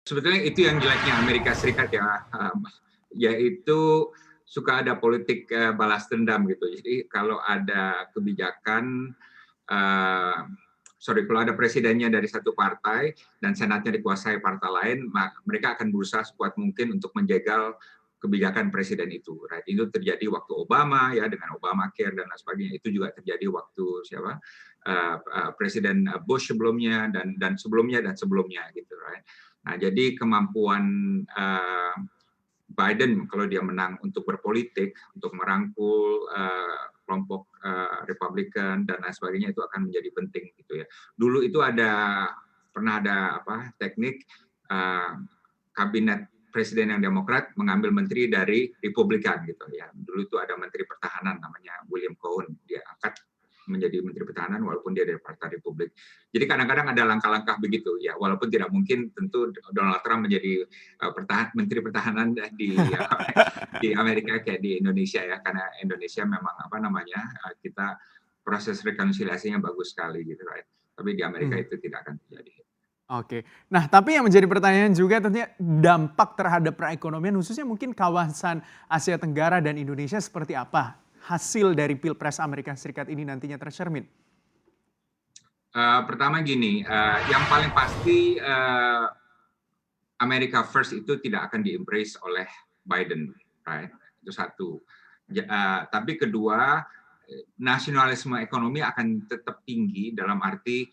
Sebetulnya itu yang jeleknya Amerika Serikat ya, yaitu suka ada politik balas dendam gitu. Jadi kalau ada kebijakan, kalau ada presidennya dari satu partai dan senatnya dikuasai partai lain, mereka akan berusaha sekuat mungkin untuk menjegal kebijakan presiden itu. Right? Itu terjadi waktu Obama ya dengan Obamacare dan lain sebagainya. Itu juga terjadi waktu Presiden Bush sebelumnya dan sebelumnya gitu. Right? Nah, jadi kemampuan Biden kalau dia menang untuk berpolitik, untuk merangkul kelompok Republikan dan lain sebagainya itu akan menjadi penting gitu ya. Dulu itu pernah ada teknik kabinet presiden yang Demokrat mengambil menteri dari Republikan gitu ya. Dulu itu ada menteri pertahanan namanya William Cohen, dia angkat menjadi menteri pertahanan walaupun dia dari partai Republik. Jadi kadang-kadang ada langkah-langkah begitu ya, walaupun tidak mungkin tentu Donald Trump menjadi menteri pertahanan di Amerika kayak di Indonesia ya, karena Indonesia memang kita proses rekonsiliasinya bagus sekali gitu, right? Tapi di Amerika Hmm. itu tidak akan terjadi. Oke. Nah, tapi yang menjadi pertanyaan juga tentunya dampak terhadap perekonomian khususnya mungkin kawasan Asia Tenggara dan Indonesia seperti apa hasil dari Pilpres Amerika Serikat ini nantinya tercermin? Pertama gini, yang paling pasti America First itu tidak akan di-embrace oleh Biden, right? Itu satu. Tapi kedua, nasionalisme ekonomi akan tetap tinggi dalam arti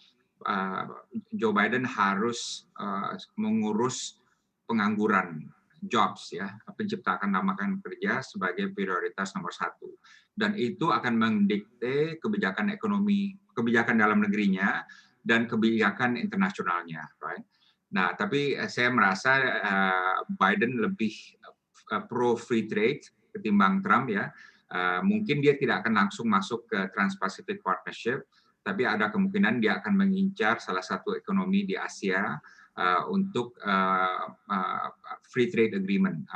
Joe Biden harus mengurus pengangguran, jobs ya, penciptaan lapangan kerja sebagai prioritas nomor satu. Dan itu akan mendikte kebijakan ekonomi, kebijakan dalam negerinya dan kebijakan internasionalnya, right? Nah, tapi saya merasa Biden lebih pro free trade ketimbang Trump ya. Mungkin dia tidak akan langsung masuk ke Trans-Pacific Partnership, tapi ada kemungkinan dia akan mengincar salah satu ekonomi di Asia untuk free trade agreement,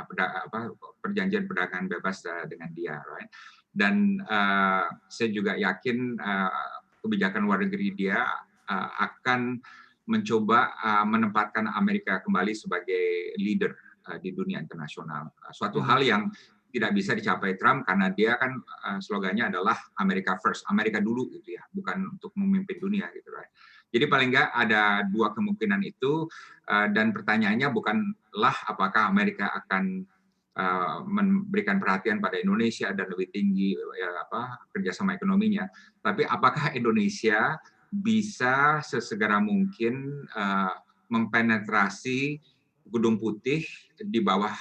perjanjian perdagangan bebas dengan dia, right? Dan saya juga yakin kebijakan luar negeri dia akan mencoba menempatkan Amerika kembali sebagai leader di dunia internasional. Suatu hal yang tidak bisa dicapai Trump karena dia kan slogannya adalah America First, Amerika dulu gitu ya, bukan untuk memimpin dunia gitu, right? Jadi paling nggak ada dua kemungkinan itu dan pertanyaannya bukanlah apakah Amerika akan memberikan perhatian pada Indonesia dan lebih tinggi kerjasama ekonominya, tapi apakah Indonesia bisa sesegera mungkin mempenetrasi Gedung Putih di bawah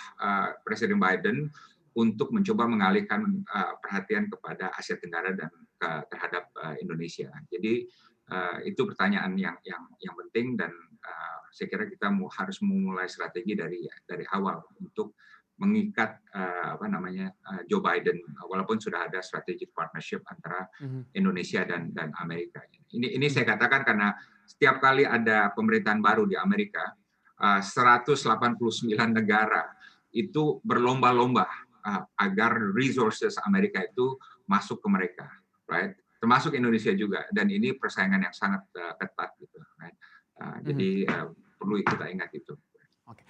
Presiden Biden untuk mencoba mengalihkan perhatian kepada Asia Tenggara dan terhadap Indonesia. Jadi itu pertanyaan yang penting dan saya kira kita harus memulai strategi dari awal untuk mengikat Joe Biden walaupun sudah ada strategic partnership antara Indonesia dan Amerika. Ini saya katakan karena setiap kali ada pemerintahan baru di Amerika, 189 negara itu berlomba-lomba agar resources Amerika itu masuk ke mereka, right? Termasuk Indonesia juga. Dan ini persaingan yang sangat ketat gitu, right? Jadi perlu kita ingat itu. Oke.